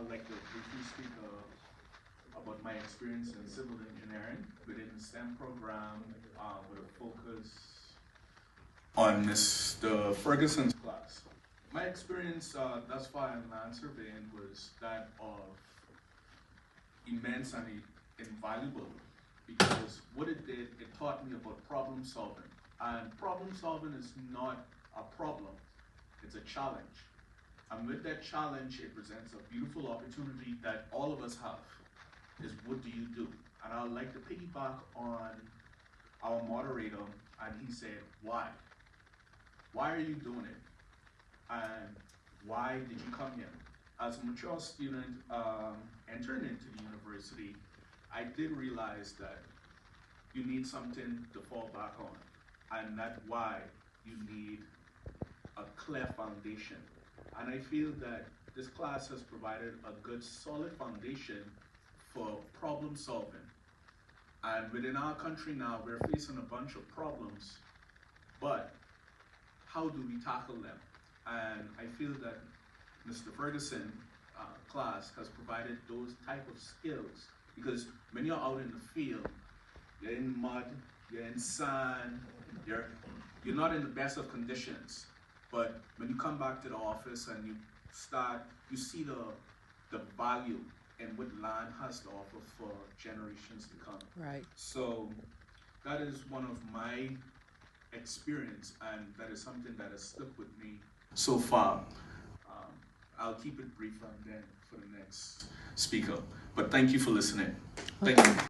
I'd like to briefly speak about my experience in civil engineering within the STEM program with a focus on Mr. Ferguson's class. My experience thus far in land surveying was that of immense and invaluable, because what it did, it taught me about problem solving. And problem solving is not a problem, it's a challenge. And with that challenge, it presents a beautiful opportunity that all of us have, is what do you do? And I'd like to piggyback on our moderator, and he said, why? Why are you doing it? And why did you come here? As a mature student entering into the university, I did realize that you need something to fall back on, and that's why you need a clear foundation. And I feel that this class has provided a good solid foundation for problem solving. And within our country now, we're facing a bunch of problems, but how do we tackle them? And I feel that Mr. Ferguson class has provided those type of skills, because when you're out in the field, you're in mud, you're in sand, you're not in the best of conditions. But when you come back to the office and you see the value in what land has to offer for generations to come. Right. So that is one of my experience, and that is something that has stuck with me so far. I'll keep it brief and then for the next speaker. But thank you for listening. Thank you.